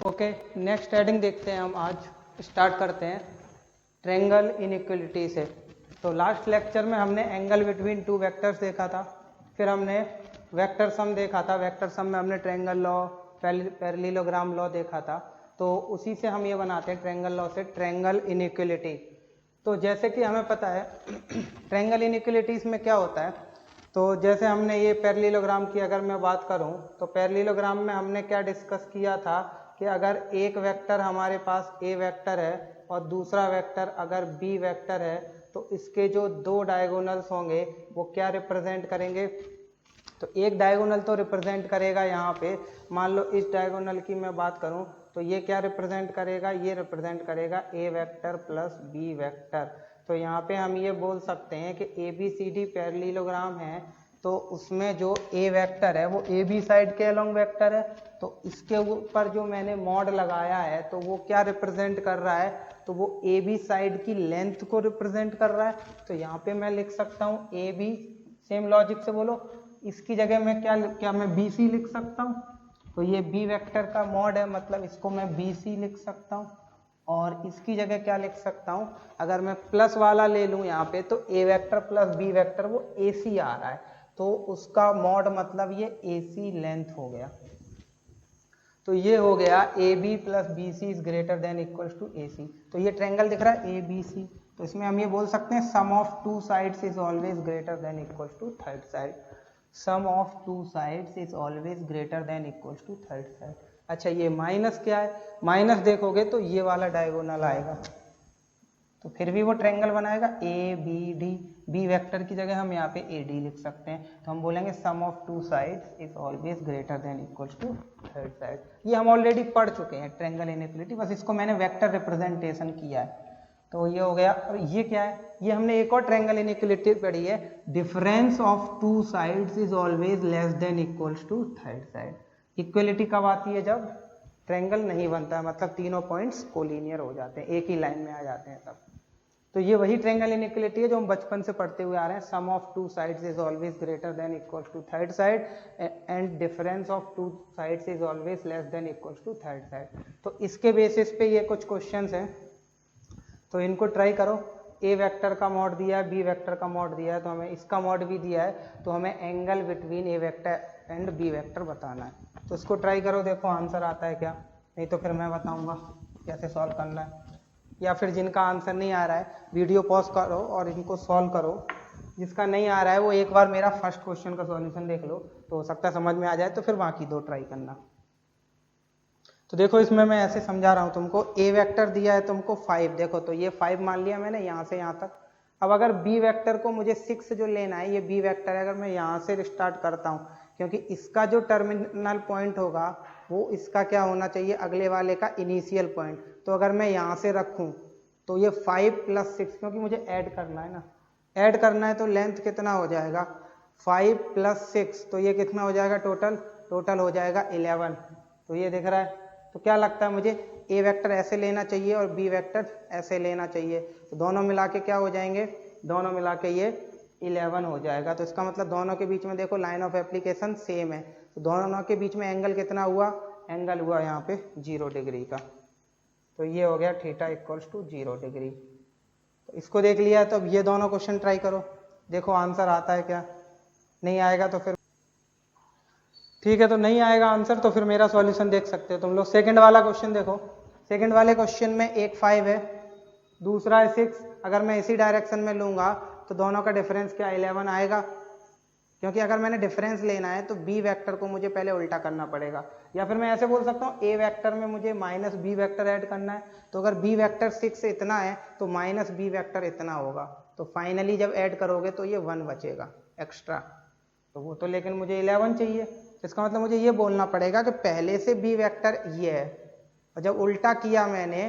Okay, next heading देखते हैं। हम आज स्टार्ट करते हैं ट्रायंगल इनइक्वलिटी से। तो लास्ट लेक्चर में हमने एंगल बिटवीन टू वेक्टर्स देखा था, फिर हमने वेक्टर सम देखा था। वेक्टर सम में हमने ट्रायंगल लॉ, पैरेललोग्राम लॉ देखा था। तो उसी से हम ये बनाते हैं ट्रायंगल लॉ से ट्रायंगल इनइक्वलिटी। तो जैसे कि हमें पता है ट्रायंगल इनइक्वलिटीज में क्या होता है, तो जैसे हमने ये पैरेललोग्राम की अगर मैं बात करूं तो पैरेललोग्राम में हमने क्या डिस्कस किया था कि अगर एक वेक्टर हमारे पास ए वेक्टर है और दूसरा वेक्टर अगर बी वेक्टर है तो इसके जो दो डायगोनल्स होंगे वो क्या रिप्रेजेंट करेंगे। तो एक डायगोनल तो रिप्रेजेंट करेगा यहाँ पे, मान लो इस डायगोनल की मैं बात करूँ तो ये क्या रिप्रेजेंट करेगा, ये रिप्रेजेंट करेगा A vector plus B vector. तो यहाँ पे हम ये बोल सकते हैं कि A B C D parallelogram है, तो उसमें जो ए वेक्टर है वो ए बी साइड के अलोंग वेक्टर है। तो इसके ऊपर जो मैंने मॉड लगाया है तो वो क्या रिप्रेजेंट कर रहा है, तो वो ए बी साइड की लेंथ को रिप्रेजेंट कर रहा है। तो यहाँ पे मैं लिख सकता हूँ ए बी, सेम लॉजिक से बोलो, इसकी जगह मैं क्या मैं बी सी लिख सकता हूँ। तो ये बी वेक्टर का मॉड है, मतलब इसको मैं बी सी लिख सकता हूँ। और इसकी जगह क्या लिख सकता हूँ, अगर मैं प्लस वाला ले लूँ यहाँ पे तो ए वेक्टर प्लस बी वेक्टर वो ए सी आ रहा है, तो उसका मॉड मतलब ये ए सी लेंथ हो गया। तो ये हो गया A B plus B C is greater than equals to A C. तो ये ट्रायंगल दिख रहा है ए बी सी, तो इसमें हम ये बोल सकते हैं sum of two sides is always greater than equals to third side. Sum of two sides is always greater than equals to third side. अच्छा, ये माइनस क्या है, माइनस देखोगे तो ये वाला डायगोनल आएगा, तो फिर भी वो ट्रायंगल बनाएगा A B D. B vector की जगह हम यहाँ पे ए डी लिख सकते हैं, तो हम बोलेंगे sum of two sides is always greater than equals to third side. ये हम ऑलरेडी पढ़ चुके हैं ट्रायंगल इनइक्वलिटी, बस इसको मैंने वेक्टर रिप्रेजेंटेशन किया है। तो ये हो गया। और ये क्या है, ये हमने एक और ट्रायंगल इनइक्वलिटी पढ़ी है, difference of two sides is always less than equals to third side. Equality कब आती है, जब ट्रायंगल नहीं बनता है, मतलब तीनों पॉइंट्स कोलिनियर हो जाते हैं, एक ही लाइन में आ जाते हैं तब। तो ये वही ट्रायंगल इनइक्वलिटी है जो हम बचपन से पढ़ते हुए आ रहे हैं, sum of two sides is always greater than equals to third side and difference of two sides is always less than equals to third side. तो इसके बेसिस पे ये कुछ क्वेश्चंस हैं, तो इनको ट्राई करो। ए वेक्टर का मॉड दिया है, बी वेक्टर का मॉड दिया है, तो हमें इसका मॉड भी दिया है, तो हमें angle between A vector and B vector बताना है। तो इसको ट्राई करो, देखो आंसर आता है क्या, नहीं तो फिर मैं बताऊंगा कैसे सॉल्व करना है। या फिर जिनका आंसर नहीं आ रहा है वीडियो पॉज करो और इनको सॉल्व करो। जिसका नहीं आ रहा है वो एक बार मेरा फर्स्ट क्वेश्चन का सॉल्यूशन देख लो, तो हो सकता है समझ में आ जाए, तो फिर बाकी दो ट्राई करना। तो देखो इसमें मैं ऐसे समझा रहा हूँ तुमको, ए वेक्टर दिया है तुमको 5, देखो तो ये 5 मान लिया मैंने यहाँ से यहाँ तक। अब अगर बी वेक्टर को मुझे 6 जो लेना है, ये बी वेक्टर है, अगर मैं यहाँ से स्टार्ट करता हूँ, क्योंकि इसका जो टर्मिनल पॉइंट होगा वो इसका क्या होना चाहिए, अगले वाले का इनिशियल पॉइंट। तो अगर मैं यहाँ से रखूँ तो ये 5 + 6, क्योंकि मुझे ऐड करना है ना, ऐड करना है, तो लेंथ कितना हो जाएगा 5 + 6, तो ये कितना हो जाएगा टोटल हो जाएगा 11। तो ये दिख रहा है। तो क्या लगता है मुझे, ए वेक्टर ऐसे लेना चाहिए और बी वेक्टर ऐसे लेना चाहिए, तो दोनों मिला के क्या हो जाएंगे, दोनों मिला के ये 11 हो जाएगा। तो इसका मतलब दोनों के बीच में देखो लाइन ऑफ एप्लीकेशन सेम है, तो दोनों के बीच में एंगल कितना हुआ, एंगल हुआ यहाँ पे 0 डिग्री का। तो ये हो गया थीटा इक्वल्स टू 0 डिग्री। तो इसको देख लिया, तो अब ये दोनों क्वेश्चन ट्राई करो, देखो आंसर आता है क्या। नहीं आएगा तो फिर ठीक है, तो नहीं आएगा आंसर तो फिर मेरा सॉल्यूशन देख सकते हो तुम लोग। सेकंड वाला क्वेश्चन देखो, सेकंड वाले क्वेश्चन में एक 5 है, दूसरा है 6। अगर मैं इसी डायरेक्शन में लूंगा तो दोनों का डिफरेंस क्या 11 आएगा, क्योंकि अगर मैंने डिफरेंस लेना है तो बी वेक्टर को मुझे पहले उल्टा करना पड़ेगा। या फिर मैं ऐसे बोल सकता हूँ, ए वेक्टर में मुझे माइनस बी वेक्टर ऐड करना है, तो अगर बी वेक्टर 6 इतना है तो माइनस बी वेक्टर इतना होगा, तो फाइनली जब ऐड करोगे तो ये 1 बचेगा एक्स्ट्रा, तो वो तो लेकिन मुझे 11 चाहिए। इसका मतलब मुझे ये बोलना पड़ेगा कि पहले से बी वेक्टर ये है और जब उल्टा किया मैंने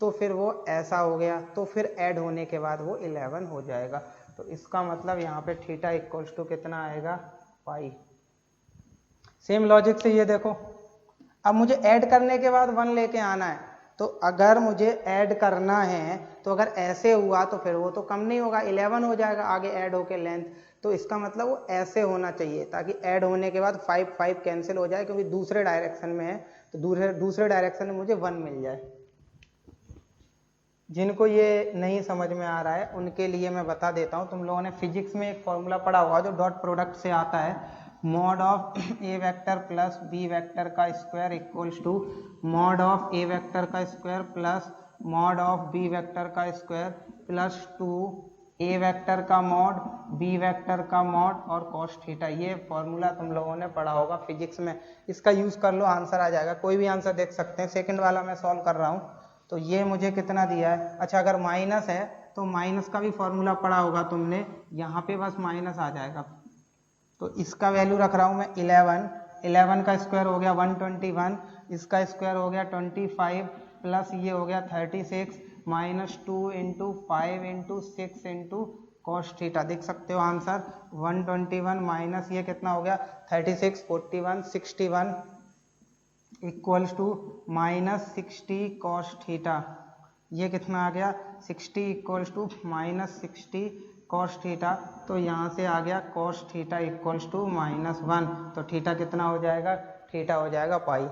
तो फिर वो ऐसा हो गया, तो फिर ऐड होने के बाद वो 11 हो जाएगा। तो इसका मतलब यहाँ पे थीटा इक्वल्स टू कितना आएगा, पाई। सेम लॉजिक से ये देखो, अब मुझे ऐड करने के बाद 1 लेके आना है, तो अगर मुझे ऐड करना है तो अगर ऐसे हुआ तो फिर वो तो कम नहीं होगा, 11 हो जाएगा आगे ऐड होके लेंथ। तो इसका मतलब वो ऐसे होना चाहिए ताकि ऐड होने के बाद 5 5 कैंसिल हो जाए, क्योंकि दूसरे डायरेक्शन में है तो दूसरे डायरेक्शन में मुझे 1 मिल जाए। जिनको ये नहीं समझ में आ रहा है उनके लिए मैं बता देता हूँ। तुम लोगों ने फिजिक्स में एक फॉर्मूला पढ़ा होगा जो डॉट प्रोडक्ट से आता है, mod of A vector plus B vector का square equals to mod of A vector का square plus mod of B vector का स्क्वायर प्लस 2 ए वेक्टर का मॉड बी वेक्टर का मॉड और कॉस थीटा। ये फॉर्मूला तुम लोगों ने पढ़ा होगा फिजिक्स में, इसका यूज कर लो, आंसर आ जाएगा। कोई भी आंसर देख सकते हैं। सेकंड वाला मैं सॉल्व कर रहा हूँ, तो ये मुझे कितना दिया है। अच्छा, अगर माइनस है तो माइनस का भी फॉर्मूला पढ़ा होगा तुमने, यहाँ पे बस माइनस आ जाएगा। तो इसका वैल्यू रख रहा हूँ मैं 11 का स्क्वायर हो गया 121, इसका स्क्वायर हो गया 25 प्लस ये हो गया 36 minus 2 into 5 into 6 into cos theta. देख सकते हो आंसर 121 माइनस ये कितना हो गया 36 41 61 equals to minus 60 cos theta. ये कितना आ गया 60 equals to minus 60 cos theta. तो यहाँ से आ गया कॉस थीटा इक्वल्स टू -1। तो थीटा कितना हो जाएगा, थीटा हो जाएगा पाई।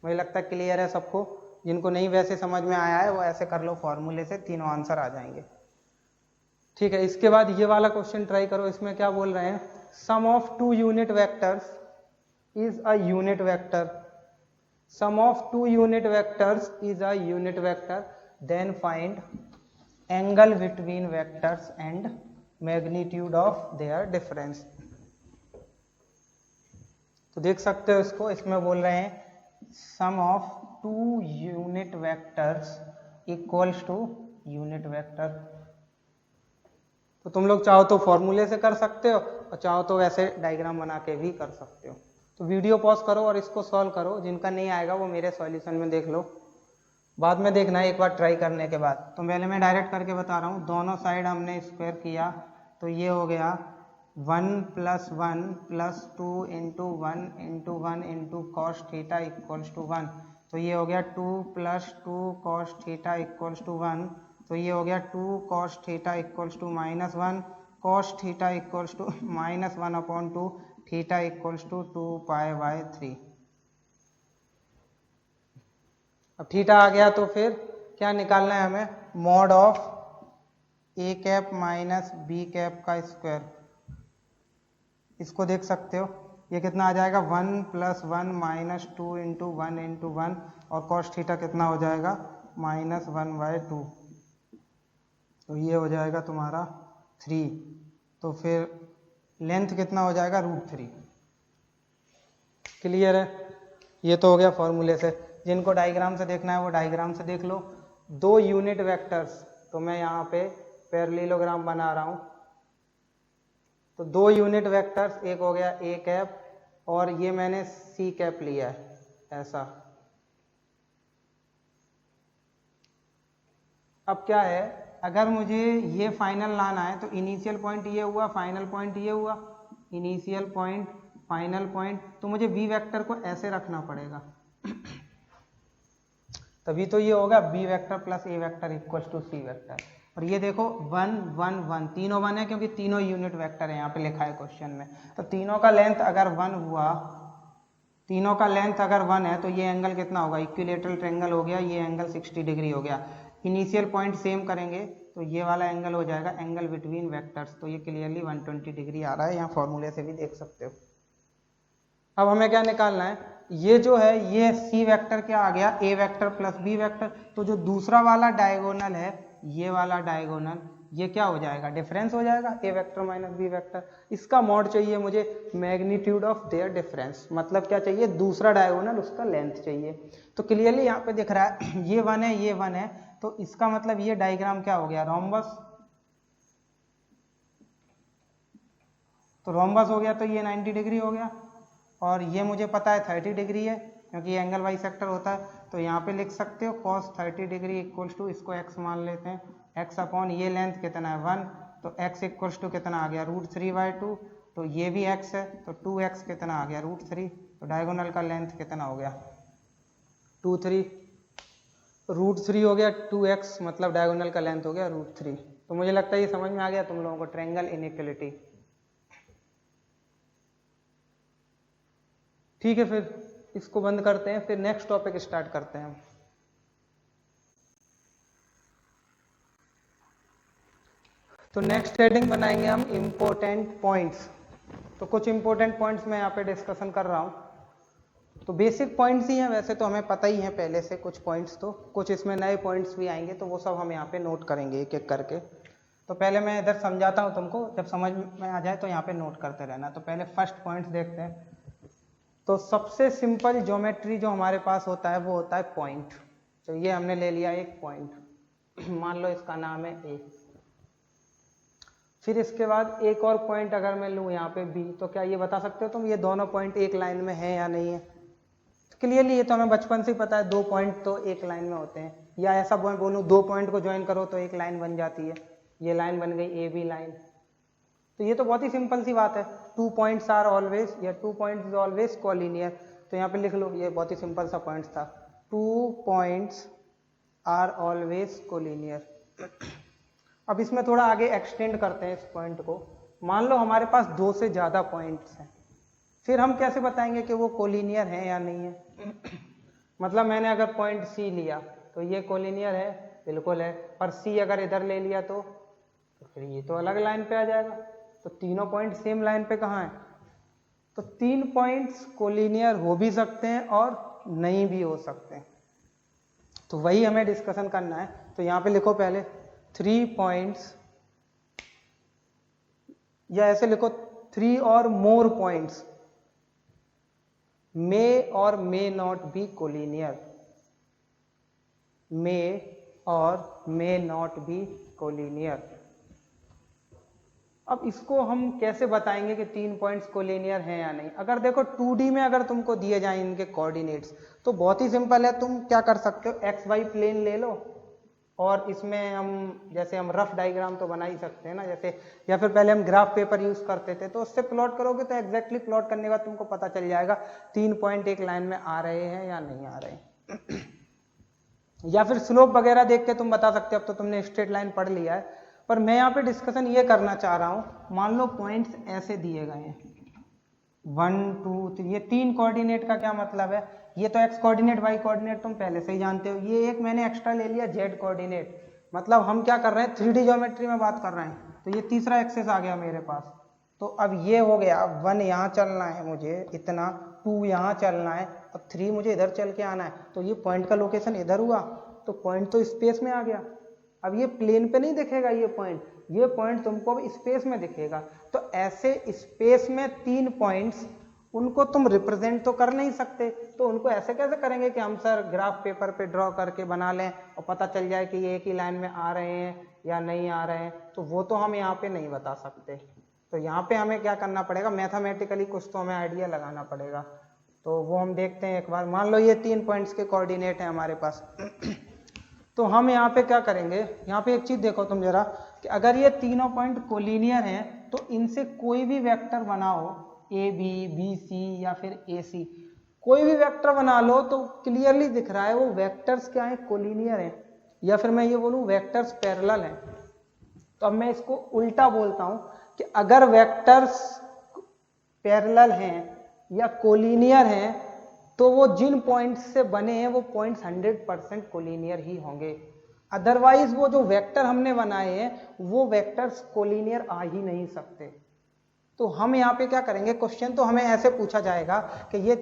मुझे लगता है क्लियर है सबको। जिनको नहीं वैसे समझ में आया है वो ऐसे कर लो, फॉर्मूले से तीनों आंसर आ जाएंगे। ठीक है, इसके बाद ये वाला क्वेश्चन ट्राई करो। इसमें क्या बोल रहे हैं, sum of 2 unit vectors is a unit vector. Sum of 2 unit vectors is a unit vector. Then find angle between vectors and magnitude of their difference. तो देख सकते हो इसको, इसमें बोल रहे हैं sum of 2 unit vectors equals to unit vector। तो तुम लोग चाहो तो फॉर्मूले से कर सकते हो और चाहो तो वैसे डायग्राम बना के भी कर सकते हो। तो वीडियो पॉज करो और इसको सॉल्व करो। जिनका नहीं आएगा वो मेरे सॉल्यूशन में देख लो, बाद में देखना है एक बार ट्राई करने के बाद। तो पहले मैं डायरेक्ट करके बता रहा हूँ। दोनों साइड हमने स्क्वायर किया तो ये हो गया 1 + 1 + 2 × 1 × 1 × cos थीटा इक्वल्स टू 1। तो ये हो गया 2 + 2 cos थीटा इक्वल्स टू 1। तो ये हो गया 2 cos theta equals to -1 cos theta equals to -1/2 theta equals to 2π/3। अब थीटा आ गया तो फिर क्या निकालना है हमें, mod of a cap minus b cap का स्क्वायर। इसको देख सकते हो, ये कितना आ जाएगा 1 + 1 - 2 × 1 × 1 और cos थीटा कितना हो जाएगा -1/2। तो ये हो जाएगा तुम्हारा 3। तो फिर लेंथ कितना हो जाएगा √3। क्लियर है, ये तो हो गया फॉर्मूले से। जिनको डायग्राम से देखना है वो डायग्राम से देख लो। 2 यूनिट वेक्टर्स, तो मैं यहाँ पे पैरेललोग्राम बना रहा हूँ। तो 2 यूनिट वेक्टर्स, एक हो गया a कैप और ये मैंने c कैप लिया है ऐसा। अब क्या है, अगर मुझे ये फाइनल लाना है तो इनिशियल पॉइंट ये हुआ, फाइनल पॉइंट ये हुआ, इनिशियल पॉइंट फाइनल पॉइंट। तो मुझे b वेक्टर को ऐसे रखना पड़ेगा तभी तो ये होगा b vector plus a vector equals to c vector. और ये देखो 1 1 1 तीनों 1 है क्योंकि तीनों यूनिट वेक्टर है, यहाँ पे लिखा है क्वेश्चन में। तो तीनों का लेंथ अगर 1 हुआ, तीनों का लेंथ अगर 1 है तो ये एंगल कितना होगा, इक्विलेटरल ट्रायंगल हो गया, ये एंगल 60 डिग्री हो गया। इनिशियल पॉइंट सेम करेंगे तो ये वाला एंगल हो जाएगा एंगल बिटवीन वेक्टर्स। तो ये क्लियरली 120 डिग्री आ रहा है, यहाँ फॉर्मूले से भी देख सकते हो। अब हमें क्या निकालना है, ये जो है ये c वेक्टर क्या आ गया, a vector plus b vector. तो जो दूसरा वाला डायगोनल है, ये वाला डायगोनल, ये क्या हो जाएगा, डिफरेंस हो जाएगा, a vector minus b vector. इसका मॉड चाहिए मुझे, मैग्नीट्यूड ऑफ देयर डिफरेंस। मतलब क्या चाहिए, दूसरा डायगोनल उसका लेंथ चाहिए। तो क्लियरली यहाँ पे दिख रहा है ये 1 है, ये 1 है। तो इसका मतलब ये डायग्राम क्या हो गया, रोम्बस। तो रोम्बस हो गया तो ये 90 डिग्री हो गया। और ये मुझे पता है 30 डिग्री है क्योंकि ये एंगल बाइसेक्टर होता है। तो यहाँ पे लिख सकते हो cos 30 डिग्री इक्वल्स टू, इसको x मान लेते हैं, x अपॉन ये लेंथ कितना है 1, तो x इक्वल्स टू कितना आ गया √3/2। तो ये भी x है तो 2x कितना आ गया √3। तो डायगोनल का लेंथ कितना हो गया 2 √3 हो गया 2x, मतलब डायगोनल का लेंथ हो गया √3। तो मुझे लगता है ये समझ में आ गया तुम लोगों को, ट्रायंगल इनइक्वालिटी। ठीक है, फिर इसको बंद करते हैं, फिर नेक्स्ट टॉपिक स्टार्ट करते हैं हम। तो नेक्स्ट हेडिंग बनाएंगे हम इम्पोर्टेंट पॉइंट्स। तो कुछ इम्पोर्टेंट पॉइंट्स मैं यहाँ पे डिस्कशन कर रहा हूँ। तो बेसिक पॉइंट्स ही हैं, वैसे तो हमें पता ही है पहले से कुछ पॉइंट्स, तो कुछ इसमें नए पॉइंट्स भी आएंगे, तो वो सब हम यहाँ पे नोट करेंगे एक एक करके। तो पहले मैं इधर समझाता हूँ तुमको, जब समझ में आ जाए तो यहाँ पे नोट करते रहना। तो पहले फर्स्ट पॉइंट्स देखते हैं। तो सबसे सिंपल ज्योमेट्री जो हमारे पास होता है वो होता है पॉइंट। तो ये हमने ले लिया एक पॉइंट, मान लो इसका नाम है ए। फिर इसके बाद एक और पॉइंट अगर मैं लूँ यहाँ पे बी, तो क्या ये बता सकते हो तुम ये दोनों पॉइंट एक लाइन में है या नहीं है? क्लियरली ये तो हमें बचपन से ही पता है, दो पॉइंट तो एक लाइन में होते हैं। या ऐसा बोलूँ दो पॉइंट को ज्वाइन करो तो एक लाइन बन जाती है, ये लाइन बन गई ए बी लाइन। तो ये तो बहुत ही सिंपल सी बात है, 2 पॉइंट्स आर ऑलवेज या 2 पॉइंट्स इज ऑलवेज कोलिनियर। तो यहाँ पे लिख लो, ये बहुत ही सिंपल सा पॉइंट था, 2 पॉइंट्स आर ऑलवेज कोलिनियर। अब इसमें थोड़ा आगे एक्सटेंड करते हैं इस पॉइंट को। मान लो हमारे पास 2 से ज़्यादा पॉइंट्स हैं, फिर हम कैसे बताएंगे कि वो कोलिनियर है या नहीं है? मतलब मैंने अगर पॉइंट सी लिया तो ये कोलिनियर है, बिल्कुल है, पर सी अगर इधर ले लिया तो फिर ये तो अलग लाइन पे आ जाएगा। तो तीनों पॉइंट सेम लाइन पे कहाँ है? तो 3 पॉइंट्स कोलिनियर हो भी सकते हैं और नहीं भी हो सकते हैं। तो वही हमें डिस्कशन करना है। तो यहाँ पे लिखो पहले 3 पॉइंट्स, या ऐसे लिखो 3 और मोर पॉइंट्स मे और मे नॉट बी कोलिनियर, मे और मे नॉट बी कोलिनियर। अब इसको हम कैसे बताएंगे कि 3 पॉइंट्स कोलिनियर हैं या नहीं? अगर देखो 2D में अगर तुमको दिए जाएं इनके कोऑर्डिनेट्स, तो बहुत ही सिंपल है, तुम क्या कर सकते हो, एक्स वाई प्लेन ले लो और इसमें हम जैसे हम रफ डायग्राम तो बना ही सकते हैं ना, जैसे या फिर पहले हम ग्राफ पेपर यूज करते थे, तो उससे प्लॉट करोगे तो एग्जैक्टली प्लॉट करने के बाद तुमको पता चल जाएगा 3 पॉइंट एक लाइन में आ रहे हैं या नहीं आ रहे। या फिर स्लोप वगैरह देख के तुम बता सकते हो, अब तो तुमने स्ट्रेट लाइन पढ़ लिया है। पर मैं यहाँ पे डिस्कशन ये करना चाह रहा हूँ, मान लो पॉइंट्स ऐसे दिए गए हैं 1 2 3, ये 3 कोऑर्डिनेट का क्या मतलब है? ये तो एक्स कोऑर्डिनेट वाई कोऑर्डिनेट तुम पहले से ही जानते हो, ये एक मैंने एक्स्ट्रा ले लिया जेड कोऑर्डिनेट। मतलब हम क्या कर रहे हैं, 3D ज्योमेट्री में बात कर रहे हैं। तो ये तीसरा एक्सेस आ गया मेरे पास। तो अब ये हो गया, 1 यहाँ चलना है मुझे इतना, 2 यहाँ चलना है, अब 3 मुझे इधर चल के आना है। तो ये पॉइंट का लोकेशन इधर हुआ, तो पॉइंट तो स्पेस में आ गया। अब ये प्लेन पे नहीं दिखेगा ये पॉइंट तुमको अब स्पेस में दिखेगा। तो ऐसे स्पेस में 3 पॉइंट्स, उनको तुम रिप्रेजेंट तो कर नहीं सकते, तो उनको ऐसे कैसे करेंगे कि हम सर ग्राफ पेपर पे ड्रॉ करके बना लें और पता चल जाए कि ये एक ही लाइन में आ रहे हैं या नहीं आ रहे हैं? तो वो तो हम यहाँ पे नहीं बता सकते। तो यहाँ पे हमें क्या करना पड़ेगा, मैथमेटिकली कुछ तो हमें आइडिया लगाना पड़ेगा। तो वो हम देखते हैं एक बार। मान लो ये 3 पॉइंट्स के कोऑर्डिनेट हैं हमारे पास। तो हम यहाँ पे क्या करेंगे, यहाँ पे एक चीज देखो तुम जरा, कि अगर ये तीनों पॉइंट कोलिनियर हैं तो इनसे कोई भी वेक्टर बनाओ, ए बी बी सी या फिर ए सी, कोई भी वेक्टर बना लो तो क्लियरली दिख रहा है वो वेक्टर्स क्या है, कोलिनियर हैं। या फिर मैं ये बोलूँ वेक्टर्स पैरेलल हैं। तो अब मैं इसको उल्टा बोलता हूँ कि अगर वेक्टर्स पैरेलल हैं या कोलिनियर हैं तो वो जिन पॉइंट्स से बने हैं वो पॉइंट्स 100% कोलिनियर ही होंगे। अदरवाइज वो जो वेक्टर हमने बनाए हैं वो वेक्टर्स कोलिनियर आ ही नहीं सकते। तो हम यहाँ पे क्या करेंगे, क्वेश्चन तो हमें ऐसे पूछा जाएगा कि ये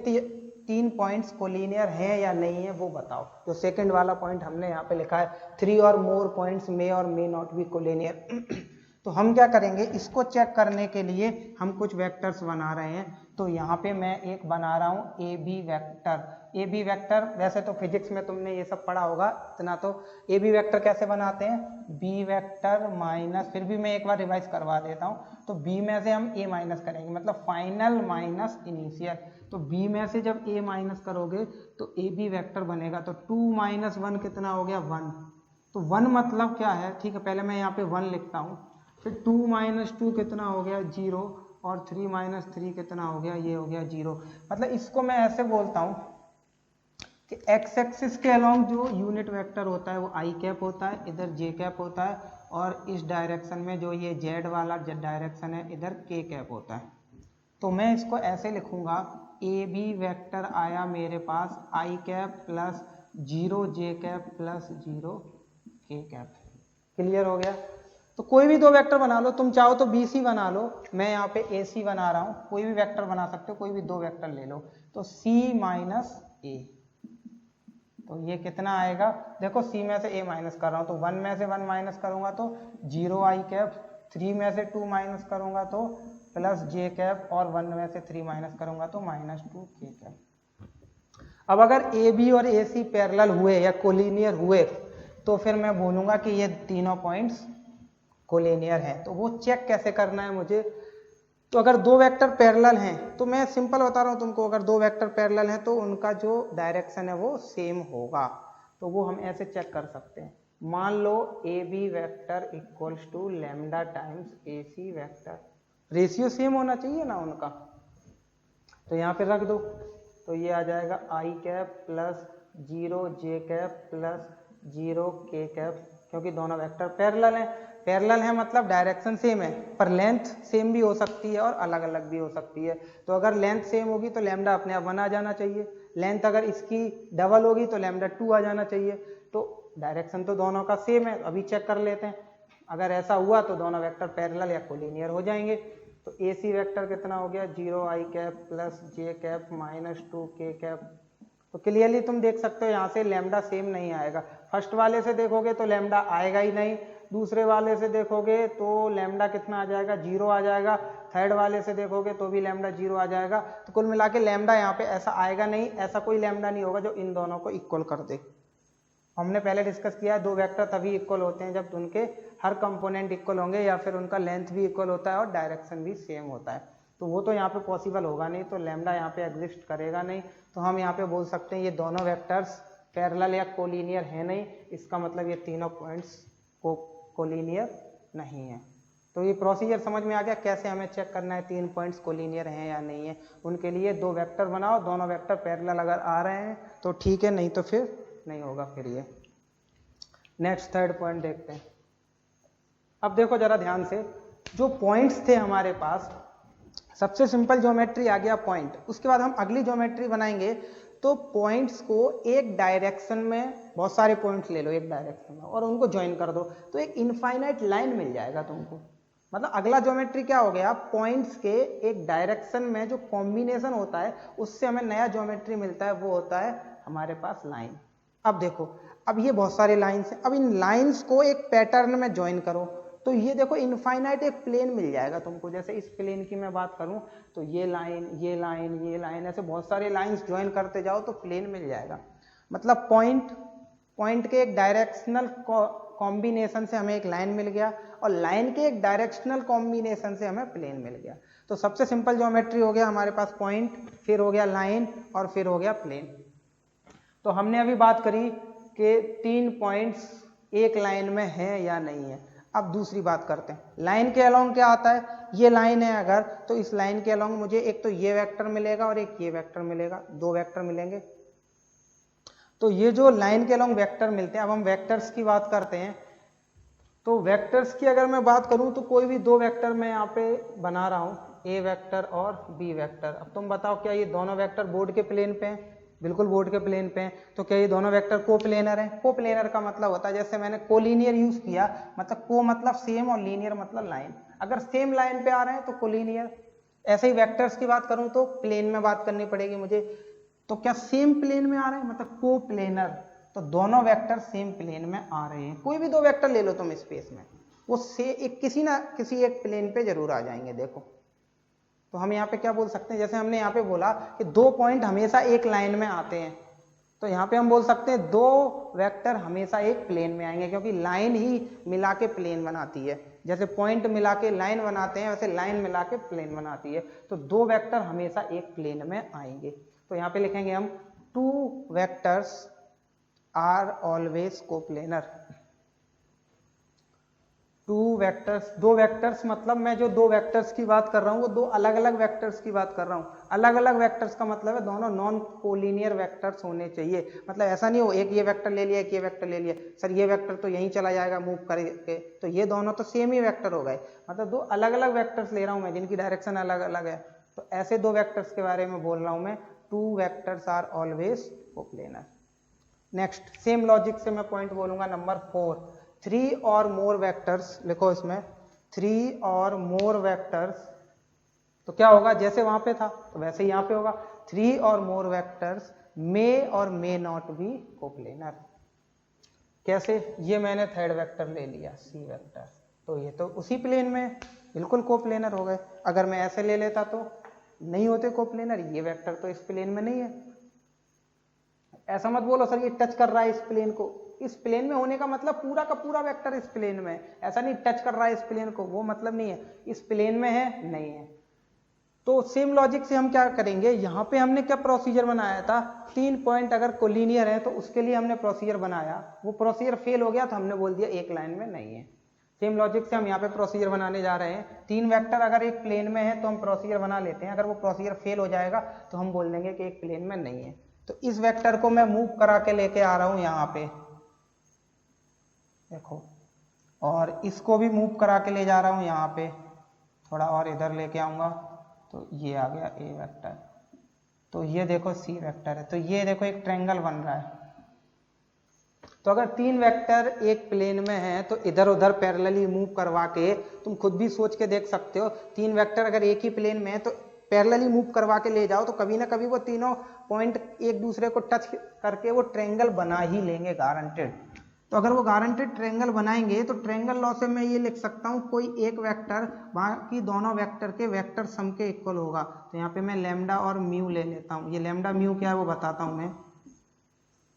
3 पॉइंट्स कोलिनियर हैं या नहीं है वो बताओ। जो सेकंड वाला पॉइंट हमने यहाँ पे लिखा है 3 और मोर पॉइंट्स मे और मे नॉट बी कोलिनियर। तो हम क्या करेंगे, इसको चेक करने के लिए हम कुछ वेक्टर्स बना रहे हैं। तो यहाँ पे मैं एक बना रहा हूँ A B vector. A B vector वैसे तो फिजिक्स में तुमने ये सब पढ़ा होगा इतना, तो ए बी वेक्टर कैसे बनाते हैं, बी वेक्टर माइनस, फिर भी मैं एक बार रिवाइज करवा देता हूँ। तो बी में से हम ए माइनस करेंगे, मतलब फाइनल माइनस इनिशियल। तो बी में से जब ए माइनस करोगे तो ए बी वेक्टर बनेगा। तो 2 - 1 कितना हो गया, 1। तो 1 मतलब क्या है, ठीक है, पहले मैं यहाँ पे 1 लिखता हूँ, फिर 2 - 2 कितना हो गया, 0, और 3 - 3 कितना हो गया, ये हो गया 0। मतलब इसको मैं ऐसे बोलता हूँ कि एक्स एक्सिस के अलोंग जो यूनिट वेक्टर होता है वो आई कैप होता है, इधर जे कैप होता है, और इस डायरेक्शन में जो ये जेड वाला डायरेक्शन है इधर के कैप होता है। तो मैं इसको ऐसे लिखूंगा ए बी वेक्टर आया मेरे पास आई कैप प्लस 0 जे कैप प्लस 0 के कैप। क्लियर हो गया? तो कोई भी दो वेक्टर बना लो, तुम चाहो तो बी सी बना लो, मैं यहाँ पे ए सी बना रहा हूँ, कोई भी वेक्टर बना सकते हो, कोई भी दो वेक्टर ले लो। तो सी माइनस ए, तो ये कितना आएगा, देखो सी में से ए माइनस कर रहा हूँ तो 1 में से 1 माइनस करूंगा तो 0 आई कैप, 3 में से 2 माइनस करूंगा तो प्लस जे कैप, और 1 में से 3 माइनस करूंगा तो -2 के कैप। अब अगर ए बी और ए सी पैरेलल हुए या कोलिनियर हुए तो फिर मैं बोलूंगा कि ये तीनों पॉइंट्स कोलिनियर हैं। तो वो चेक कैसे करना है मुझे, तो अगर दो वेक्टर पैरेलल हैं तो मैं सिंपल बता रहा हूँ तुमको, अगर दो वेक्टर पैरेलल हैं तो उनका जो डायरेक्शन है वो सेम होगा। तो वो हम ऐसे चेक कर सकते हैं, मान लो A B vector equals to lambda times A C vector, ratio same होना चाहिए ना उनका, तो यहाँ पे रख दो। तो ये आ जाएगा आई कैप प्लस 0 जे कैप प्लस 0 के कैप, क्योंकि दोनों वेक्टर पैरेलल हैं। पैरेलल है मतलब डायरेक्शन सेम है, पर लेंथ सेम भी हो सकती है और अलग अलग भी हो सकती है। तो अगर लेंथ सेम होगी तो लैम्डा अपने आप 1 आ जाना चाहिए, लेंथ अगर इसकी डबल होगी तो लैम्डा 2 आ जाना चाहिए। तो डायरेक्शन तो दोनों का सेम है, अभी चेक कर लेते हैं। अगर ऐसा हुआ तो दोनों वेक्टर पैरेलल या कोलिनियर हो जाएंगे। तो ए सी वैक्टर कितना हो गया, 0 आई कैप प्लस जे कैप -2 के कैप। तो क्लियरली तुम देख सकते हो यहाँ से लैम्डा सेम नहीं आएगा, फर्स्ट वाले से देखोगे तो लैम्डा आएगा ही नहीं, दूसरे वाले से देखोगे तो लैम्डा कितना आ जाएगा, 0 आ जाएगा, थर्ड वाले से देखोगे तो भी लैम्डा 0 आ जाएगा। तो कुल मिला के लैम्डा यहाँ पे ऐसा आएगा नहीं, ऐसा कोई लैम्डा नहीं होगा जो इन दोनों को इक्वल कर दे। हमने पहले डिस्कस किया है दो वेक्टर तभी इक्वल होते हैं जब उनके हर कंपोनेंट इक्वल होंगे या फिर उनका लेंथ भी इक्वल होता है और डायरेक्शन भी सेम होता है। तो वो तो यहाँ पे पॉसिबल होगा नहीं, तो लैम्डा यहाँ पे एग्जिस्ट करेगा नहीं। तो हम यहाँ पे बोल सकते हैं ये दोनों वेक्टर्स पैरेलल या कोलिनियर है नहीं, इसका मतलब ये तीनों पॉइंट्स को कोलिनियर नहीं है। तो ये प्रोसीजर समझ में आ गया कैसे हमें चेक करना है तीन पॉइंट्स कोलिनियर हैं या नहीं है। उनके लिए दो वेक्टर बनाओ, दोनों वेक्टर पैरेलल अगर आ रहे हैं तो ठीक है, नहीं तो फिर नहीं होगा। फिर ये नेक्स्ट थर्ड पॉइंट देखते हैं। अब देखो जरा ध्यान से, जो पॉइंट्स थे हमारे पास, सबसे सिंपल ज्योमेट्री आ गया पॉइंट, उसके बाद हम अगली ज्योमेट्री बनाएंगे। तो पॉइंट्स को एक डायरेक्शन में, बहुत सारे पॉइंट्स ले लो एक डायरेक्शन में और उनको ज्वाइन कर दो तो एक इनफाइनाइट लाइन मिल जाएगा तुमको। मतलब अगला ज्योमेट्री क्या हो गया, पॉइंट्स के एक डायरेक्शन में जो कॉम्बिनेशन होता है उससे हमें नया ज्योमेट्री मिलता है, वो होता है हमारे पास लाइन। अब देखो, अब ये बहुत सारे लाइन्स हैं, अब इन लाइन्स को एक पैटर्न में ज्वाइन करो तो ये देखो इनफाइनाइट एक प्लेन मिल जाएगा तुमको। जैसे इस प्लेन की मैं बात करूं तो ये लाइन, ये लाइन, ये लाइन, ऐसे बहुत सारे लाइन्स ज्वाइन करते जाओ तो प्लेन मिल जाएगा। मतलब पॉइंट के एक डायरेक्शनल कॉम्बिनेशन से हमें एक लाइन मिल गया और लाइन के एक डायरेक्शनल कॉम्बिनेशन से हमें प्लेन मिल गया। तो सबसे सिंपल ज्योमेट्री हो गया हमारे पास पॉइंट, फिर हो गया लाइन और फिर हो गया प्लेन। तो हमने अभी बात करी कि तीन पॉइंट्स एक लाइन में हैं या नहीं है। अब दूसरी बात करते हैं, लाइन के अलोंग क्या आता है, ये लाइन है अगर, तो इस लाइन के अलोंग मुझे एक तो ये वेक्टर मिलेगा और एक ये वेक्टर मिलेगा, दो वेक्टर मिलेंगे। तो ये जो लाइन के अलोंग वेक्टर मिलते हैं, अब हम वेक्टर्स की बात करते हैं। तो वेक्टर्स की अगर मैं बात करूं तो कोई भी दो वेक्टर मैं यहाँ पे बना रहा हूं, ए वेक्टर और बी वेक्टर। अब तुम बताओ क्या ये दोनों वेक्टर बोर्ड के प्लेन पे हैं? बिल्कुल बोर्ड के प्लेन पे हैं। तो क्या ये दोनों वेक्टर कोप्लेनर हैं? कोप्लेनर का मतलब होता है, जैसे मैंने कोलिनियर यूज किया, मतलब को मतलब सेम और लीनियर मतलब लाइन। अगर सेम लाइन पे आ रहे हैं तो कोलिनियर। ऐसे ही वेक्टर्स की बात करूं तो प्लेन में बात करनी पड़ेगी मुझे। तो क्या सेम प्लेन में आ रहे हैं, मतलब कोप्लेनर। तो दोनों वेक्टर सेम प्लेन में आ रहे हैं। कोई भी दो वेक्टर ले लो तुम स्पेस में, वो से एक किसी ना किसी एक प्लेन पे जरूर आ जाएंगे। देखो तो हम यहाँ पे क्या बोल सकते हैं, जैसे हमने यहाँ पे बोला कि दो पॉइंट हमेशा एक लाइन में आते हैं, तो यहाँ पे हम बोल सकते हैं दो वेक्टर हमेशा एक प्लेन में आएंगे, क्योंकि लाइन ही मिला के प्लेन बनाती है। जैसे पॉइंट मिला के लाइन बनाते हैं वैसे लाइन मिला के प्लेन बनाती है। तो दो वेक्टर हमेशा एक प्लेन में आएंगे। तो यहाँ पे लिखेंगे हम two vectors are always coplanar. Two vectors, दो वेक्टर्स मतलब मैं जो दो वेक्टर्स की बात कर रहा हूँ वो दो अलग अलग वेक्टर्स की बात कर रहा हूँ। अलग अलग वेक्टर्स का मतलब है दोनों नॉन कोलिनियर वेक्टर्स होने चाहिए। मतलब ऐसा नहीं हो एक ये वेक्टर ले लिया एक ये वेक्टर ले लिया, सर ये वेक्टर तो यहीं चला जाएगा मूव करके, तो ये दोनों तो सेम ही वेक्टर हो गए। मतलब दो अलग अलग वेक्टर्स ले रहा हूँ मैं जिनकी डायरेक्शन अलग अलग है। तो ऐसे दो वेक्टर्स के बारे में बोल रहा हूं मैं, two vectors are always coplanar. Next same logic से मैं पॉइंट बोलूंगा नंबर 4, 3 और मोर वेक्टर्स, लिखो इसमें 3 और मोर वेक्टर्स, तो क्या होगा जैसे वहां पे था तो वैसे ही यहां पे होगा, 3 और मोर वेक्टर्स मे और मे नॉट बी कोप्लेनर। कैसे, ये मैंने थर्ड वेक्टर ले लिया सी वेक्टर, तो ये तो उसी प्लेन में बिल्कुल कोप्लेनर हो गए। अगर मैं ऐसे ले लेता तो नहीं होते कोप्लेनर, ये वेक्टर तो इस प्लेन में नहीं है। ऐसा मत बोलो सर ये टच कर रहा है इस प्लेन को, इस प्लेन में होने का मतलब पूरा का पूरा वेक्टर इस प्लेन में, ऐसा नहीं टच कर रहा है इस प्लेन को, वो मतलब नहीं है, इस प्लेन में है नहीं है। तो सेम लॉजिक से हम क्या करेंगे, यहां पे हमने क्या प्रोसीजर बनाया था, 3 पॉइंट अगर कोलिनियर है तो उसके लिए हमने प्रोसीजर बनाया, वो प्रोसीजर फेल हो गया तो हमने बोल दिया एक लाइन में नहीं है। सेम लॉजिक से हम यहाँ पे प्रोसीजर बनाने जा रहे हैं, 3 वेक्टर अगर एक प्लेन में है तो हम प्रोसीजर बना लेते हैं, अगर वो प्रोसीजर फेल हो जाएगा तो हम बोल देंगे कि एक प्लेन में नहीं है। तो इस वेक्टर को मैं मूव करा के लेके आ रहा हूं यहाँ पे, देखो, और इसको भी मूव करा के ले जा रहा हूं यहाँ पे, थोड़ा और इधर लेके आऊंगा तो ये आ गया ए वेक्टर, तो ये देखो सी वेक्टर है, तो ये देखो एक ट्रायंगल बन रहा है। तो अगर 3 वेक्टर एक प्लेन में है तो इधर उधर पैरेलली मूव करवा के, तुम खुद भी सोच के देख सकते हो, 3 वेक्टर अगर एक ही प्लेन में है तो पैरेलली मूव करवा के ले जाओ तो कभी ना कभी वो तीनों पॉइंट एक दूसरे को टच करके वो ट्रायंगल बना ही लेंगे गारंटेड। तो अगर वो गारंटेड ट्रायंगल बनाएंगे तो ट्रायंगल लॉ से मैं ये लिख सकता हूँ, कोई एक वेक्टर बाकी दोनों वेक्टर के वेक्टर सम के इक्वल होगा। तो यहाँ पे मैं लैम्डा और म्यू ले लेता हूँ, ये लैम्डा म्यू क्या है वो बताता हूँ मैं।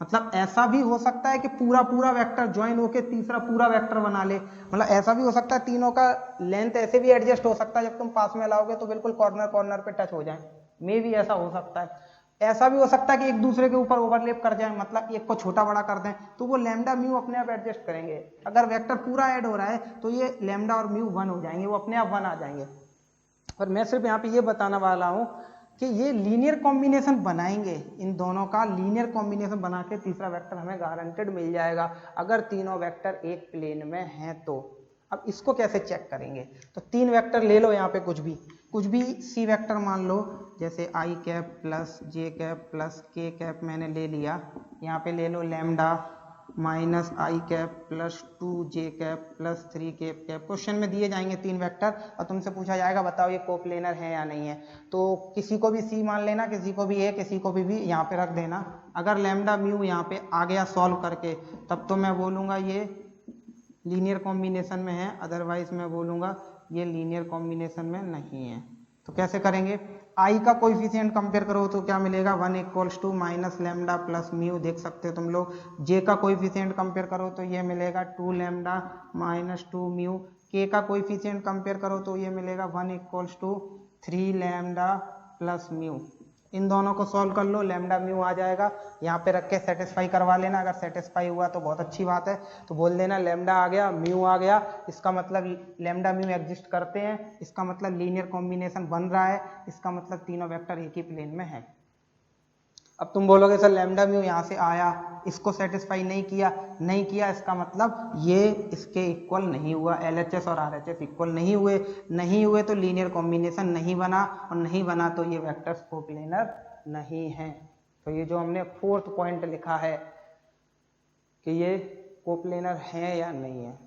मतलब ऐसा भी हो सकता है कि पूरा पूरा वेक्टर ज्वाइन होके तीसरा पूरा वेक्टर बना ले, मतलब ऐसा भी हो सकता है तीनों का लेंथ ऐसे भी एडजस्ट हो सकता है, जब तुम पास में लाओगे तो बिल्कुल कॉर्नर कॉर्नर पे टच हो जाए, मे भी ऐसा हो सकता है। ऐसा भी हो सकता है कि एक दूसरे के ऊपर ओवरलैप कर जाए, मतलब एक को छोटा बड़ा कर दें, तो वो लैम्डा म्यू अपने आप एडजस्ट करेंगे। अगर वेक्टर पूरा ऐड हो रहा है तो ये लैम्डा और म्यू 1 हो जाएंगे, वो अपने आप 1 आ जाएंगे। और मैं सिर्फ यहाँ पे ये बताने वाला हूँ कि ये लीनियर कॉम्बिनेशन बनाएंगे, इन दोनों का लीनियर कॉम्बिनेशन बना के तीसरा वेक्टर हमें गारंटेड मिल जाएगा अगर तीनों वेक्टर एक प्लेन में हैं तो। अब इसको कैसे चेक करेंगे, तो 3 वेक्टर ले लो यहाँ पे, कुछ भी सी वेक्टर मान लो, जैसे आई कैप प्लस जे कैप प्लस के कैप मैंने ले लिया, यहाँ पे ले लो लैम्डा माइनस आई कैप प्लस 2 जे कैप प्लस 3 के कैप। क्वेश्चन में दिए जाएंगे 3 वेक्टर और तुमसे पूछा जाएगा बताओ ये कोप्लेनर है या नहीं है, तो किसी को भी सी मान लेना, किसी को भी ए, किसी को भी यहाँ पे रख देना। अगर लैम्डा म्यू यहाँ पे आ गया सॉल्व करके तब तो मैं बोलूँगा ये लीनियर कॉम्बिनेशन में है, अदरवाइज मैं बोलूँगा ये लीनियर कॉम्बिनेशन में नहीं है। तो कैसे करेंगे, आई का कोएफिशिएंट कंपेयर करो तो क्या मिलेगा, 1 equals to minus lambda plus mu, देख सकते हो तुम लोग। जे का कोएफिशिएंट कंपेयर करो तो ये मिलेगा 2 लैम्डा माइनस 2 म्यू। के का कोएफिशिएंट कंपेयर करो तो ये मिलेगा 1 equals to 3 lambda plus mu. इन दोनों को सॉल्व कर लो, लैम्डा म्यू आ जाएगा, यहाँ पे रख के सेटिस्फाई करवा लेना। अगर सेटिस्फाई हुआ तो बहुत अच्छी बात है, तो बोल देना लैम्डा आ गया, म्यू आ गया, इसका मतलब लैम्डा म्यू एग्जिस्ट करते हैं, इसका मतलब लीनियर कॉम्बिनेशन बन रहा है, इसका मतलब तीनों वेक्टर एक ही प्लेन में है। अब तुम बोलोगे सर लैम्डा म्यू यहाँ से आया, इसको सेटिस्फाई नहीं किया, इसका मतलब ये इसके इक्वल नहीं हुआ, LHS और RHS इक्वल नहीं हुए तो लीनियर कॉम्बिनेशन नहीं बना, और नहीं बना तो ये वेक्टर्स कोप्लेनर नहीं है। तो ये जो हमने 4th पॉइंट लिखा है कि ये कोप्लेनर है या नहीं है।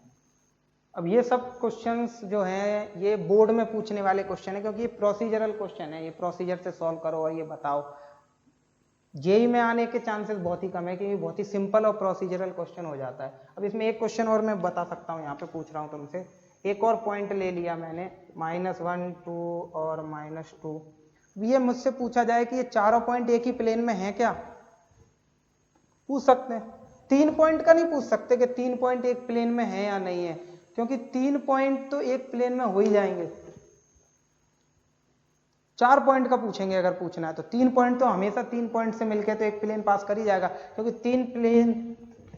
अब ये सब क्वेश्चंस जो हैं ये बोर्ड में पूछने वाले क्वेश्चन है, क्योंकि ये प्रोसीजरल क्वेश्चन है, ये प्रोसीजर से सॉल्व करो और ये बताओ। जेई में आने के चांसेस बहुत ही कम है, क्योंकि बहुत ही सिंपल और प्रोसीजरल क्वेश्चन हो जाता है। अब इसमें एक क्वेश्चन और मैं बता सकता हूँ, यहाँ पे पूछ रहा हूँ तुमसे, एक और पॉइंट ले लिया मैंने -1 2 और -2। ये मुझसे पूछा जाए कि ये चारों पॉइंट एक ही प्लेन में है क्या, पूछ सकते हैं। 3 पॉइंट का नहीं पूछ सकते कि 3 पॉइंट एक प्लेन में है या नहीं है, क्योंकि 3 पॉइंट तो एक प्लेन में हो ही जाएंगे। 4 पॉइंट का पूछेंगे अगर पूछना है तो 3 पॉइंट तो हमेशा 3 पॉइंट से मिलके तो एक प्लेन पास कर ही जाएगा, क्योंकि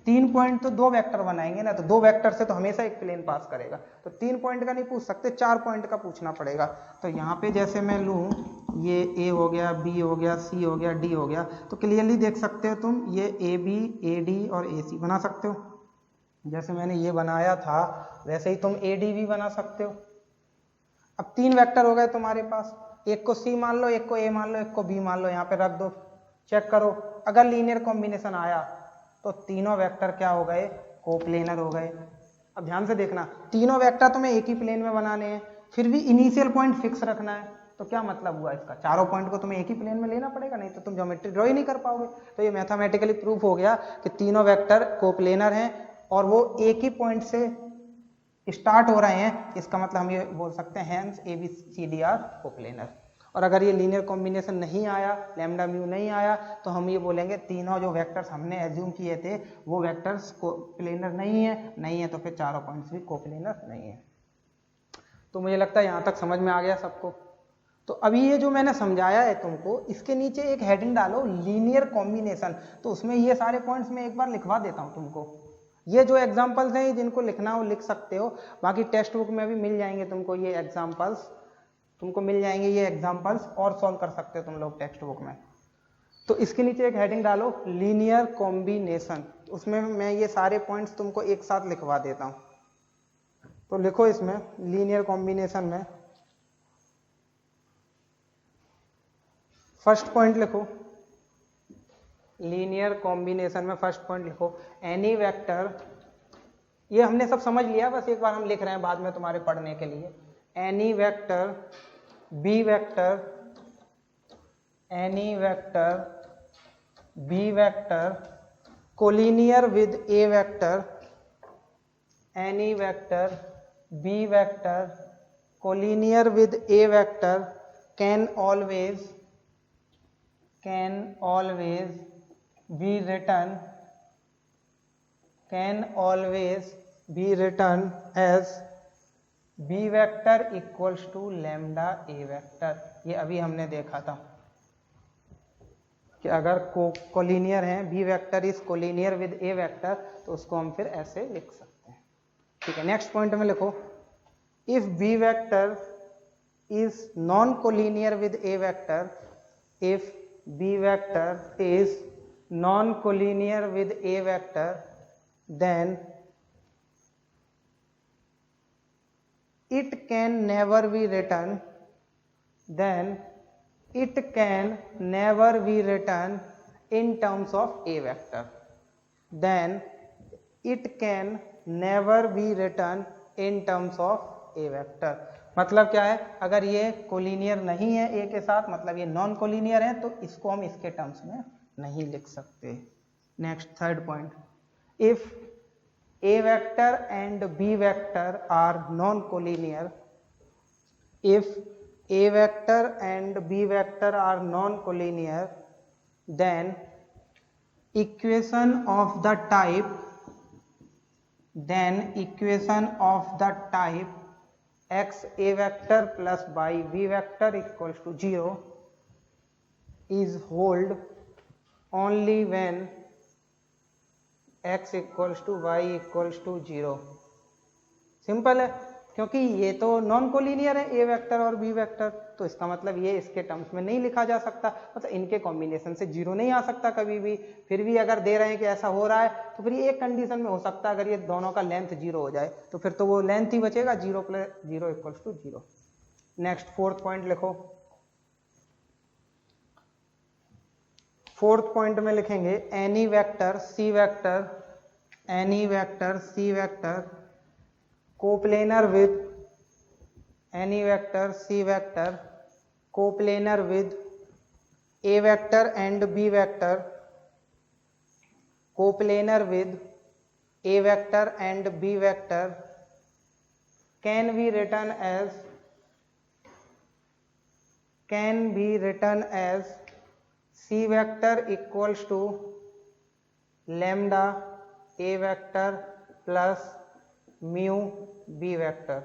3 पॉइंट तो 2 वेक्टर बनाएंगे ना, तो 2 वेक्टर से तो हमेशा एक प्लेन पास करेगा। तो 3 पॉइंट का नहीं पूछ सकते, 4 पॉइंट का पूछना पड़ेगा। तो यहाँ पे जैसे मैं लूँ, ये ए हो गया, बी हो गया, सी हो गया, डी हो गया, तो क्लियरली देख सकते हो तुम ये ए बी, ए डी और ए सी बना सकते हो। जैसे मैंने ये बनाया था वैसे ही तुम ए डी भी बना सकते हो। अब 3 वेक्टर हो गए तुम्हारे पास, एक को सी मान लो, एक को ए मान लो, एक को बी मान लो, यहाँ पे रख दो, चेक करो। अगर लीनियर कॉम्बिनेशन आया तो तीनों वेक्टर क्या हो गए, कोप्लेनर हो गए। अब ध्यान से देखना, तीनों वेक्टर तुम्हें एक ही प्लेन में बनाने हैं, फिर भी इनिशियल पॉइंट फिक्स रखना है। तो क्या मतलब हुआ इसका, चारों पॉइंट को तुम्हें एक ही प्लेन में लेना पड़ेगा, नहीं तो तुम ज्योमेट्री ड्रॉ ही नहीं कर पाओगे। तो ये मैथमेटिकली प्रूफ हो गया कि तीनों वेक्टर कोप्लेनर हैं और वो एक ही पॉइंट से स्टार्ट हो रहे हैं। इसका मतलब हम ये बोल सकते हैं hence A B C D are coplanar. और अगर ये लीनियर कॉम्बिनेशन नहीं आया, लैम्डा म्यू नहीं आया, तो हम ये बोलेंगे तीनों जो वेक्टर्स हमने एज्यूम किए थे वो वेक्टर्स कोप्लेनर नहीं है, तो फिर चारों पॉइंट्स भी कोप्लेनर नहीं है। तो मुझे लगता है यहाँ तक समझ में आ गया सबको। तो अभी ये जो मैंने समझाया है तुमको, इसके नीचे एक हेडिंग डालो लीनियर कॉम्बिनेशन, तो उसमें ये सारे पॉइंट्स मैं एक बार लिखवा देता हूँ तुमको। ये जो एग्जाम्पल्स हैं जिनको लिखना हो लिख सकते हो, बाकी टेक्स्ट बुक में भी मिल जाएंगे तुमको ये एग्जाम्पल्स, और सॉल्व कर सकते हो तुम लोग टेक्स्ट बुक में। तो इसके नीचे एक हेडिंग डालो लीनियर कॉम्बिनेशन, उसमें मैं ये सारे पॉइंट्स तुमको एक साथ लिखवा देता हूँ। तो लिखो इसमें लीनियर कॉम्बिनेशन में फर्स्ट पॉइंट लिखो, लीनियर कॉम्बिनेशन में फर्स्ट पॉइंट लिखो एनी वेक्टर, ये हमने सब समझ लिया, बस एक बार हम लिख रहे हैं बाद में तुम्हारे पढ़ने के लिए। Any vector B vector, any vector B vector collinear with A vector, any vector B vector collinear with A vector can always be written as b vector equals to lambda a vector। ये अभी हमने देखा था कि अगर collinear है, B vector is collinear with A vector, तो उसको हम फिर ऐसे लिख सकते हैं। ठीक है, नेक्स्ट पॉइंट में लिखो if B vector is non collinear with A vector, if B vector is non-collinear with A vector, then it can never be written in terms of A vector, then it can never be written in terms of A vector। मतलब क्या है, अगर ये collinear नहीं है ए के साथ, मतलब ये नॉन कोलिनियर है, तो इसको हम इसके टर्म्स में नहीं लिख सकते। Next third point, if A vector and B vector are non collinear, if A vector and B vector are non collinear, then equation of the type x a vector plus y b vector equals to 0 is hold only when x equals to y equals to 0। Simple है, क्योंकि ये तो non collinear है ए vector और B vector, तो इसका मतलब ये इसके टर्म्स में नहीं लिखा जा सकता, मतलब इनके कॉम्बिनेशन से जीरो नहीं आ सकता कभी भी। फिर भी अगर दे रहे हैं कि ऐसा हो रहा है, तो फिर ये एक कंडीशन में हो सकता है, अगर ये दोनों का लेंथ जीरो हो जाए तो फिर तो वो लेंथ ही बचेगा, 0 + 0 = 0। नेक्स्ट फोर्थ पॉइंट लिखो, फोर्थ पॉइंट में लिखेंगे any vector C vector coplanar with A vector and B vector, coplanar with A vector and B vector can be written as C vector equals to lambda A vector plus mu B vector.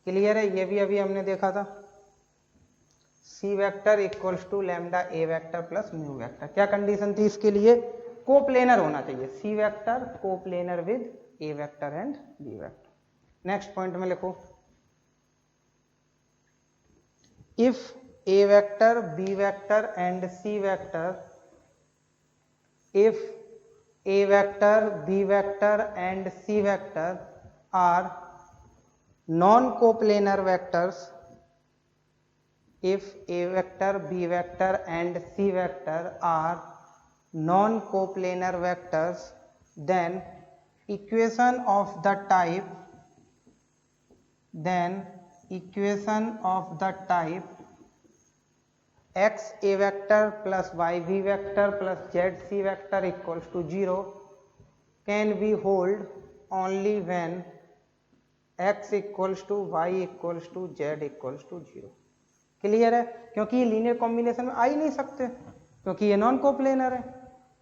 Clear है, ये भी अभी हमने देखा था, C vector equals to lambda A vector plus mu vector. क्या condition थी इसके लिए, कोप्लेनर होना चाहिए, C vector coplanar with A vector and B vector. Next point में लिखो if A vector B vector and C vector, if A vector, B vector and C vector are non-coplanar vectors, if a vector, b vector and c vector are non-coplanar vectors, then equation of the type x a vector plus y v vector plus z c vector equals to 0 can be hold only when x equals to y equals to z equals to 0। Clear है? क्योंकि ये linear combination में आ ही नहीं सकते क्योंकि ये non coplanar है,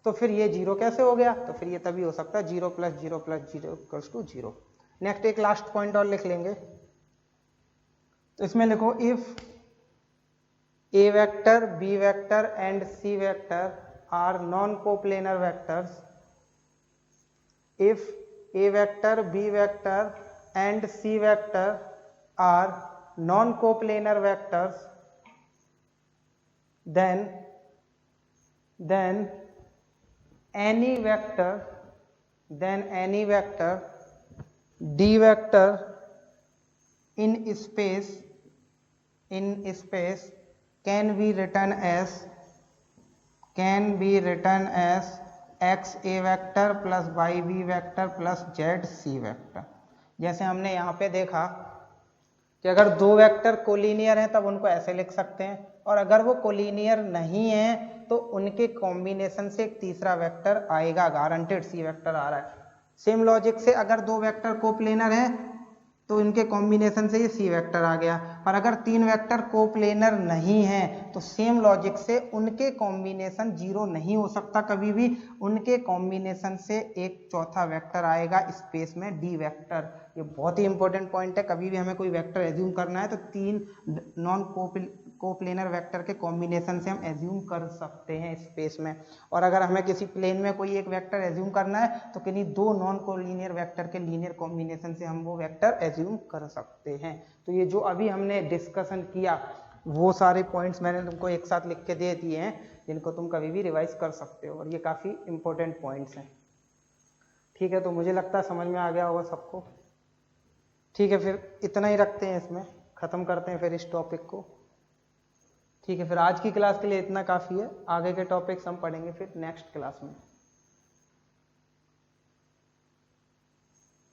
तो फिर ये 0 कैसे हो गया? तो फिर ये तभी हो सकता है 0 + 0 + 0 इक्वल्स टू 0। नेक्स्ट एक लास्ट पॉइंट और लिख लेंगे, तो इसमें लिखो if a vector, b vector and c vector are non-coplanar vectors, if a vector, b vector and c vector are non-coplanar vectors, then any vector d vector in space can be written as x a vector plus y b vector plus z c vector। जैसे हमने यहाँ पे देखा कि अगर दो vector collinear हैं तब उनको ऐसे लिख सकते हैं, और अगर वो कोलिनियर नहीं है तो उनके कॉम्बिनेशन से एक तीसरा वेक्टर आएगा, गारंटेड सी वेक्टर आ रहा है। सेम लॉजिक से अगर दो वेक्टर कोप्लेनर हैं तो इनके कॉम्बिनेशन से ये सी वेक्टर आ गया, पर अगर तीन वेक्टर कोप्लेनर नहीं हैं तो सेम लॉजिक से उनके कॉम्बिनेशन 0 नहीं हो सकता कभी भी, उनके कॉम्बिनेशन से एक चौथा वेक्टर आएगा स्पेस में डी वेक्टर। ये बहुत ही इंपॉर्टेंट पॉइंट है, कभी भी हमें कोई वेक्टर एज्यूम करना है तो तीन नॉन कोप्लेनर वेक्टर के कॉम्बिनेशन से हम एज्यूम कर सकते हैं स्पेस में, और अगर हमें किसी प्लेन में कोई एक वेक्टर एज्यूम करना है तो किन्हीं दो नॉन कोलिनियर वेक्टर के लीनियर कॉम्बिनेशन से हम वो वेक्टर एज्यूम कर सकते हैं। तो ये जो अभी हमने डिस्कशन किया वो सारे पॉइंट्स मैंने तुमको एक साथ लिख के दे दिए हैं, जिनको तुम कभी भी रिवाइज कर सकते हो, और ये काफ़ी इंपॉर्टेंट पॉइंट्स हैं। ठीक है, तो मुझे लगता है समझ में आ गया होगा सबको। ठीक है, फिर इतना ही रखते हैं, इसमें ख़त्म करते हैं फिर इस टॉपिक को। ठीक है, फिर आज की क्लास के लिए इतना काफ़ी है, आगे के टॉपिक्स हम पढ़ेंगे फिर नेक्स्ट क्लास में।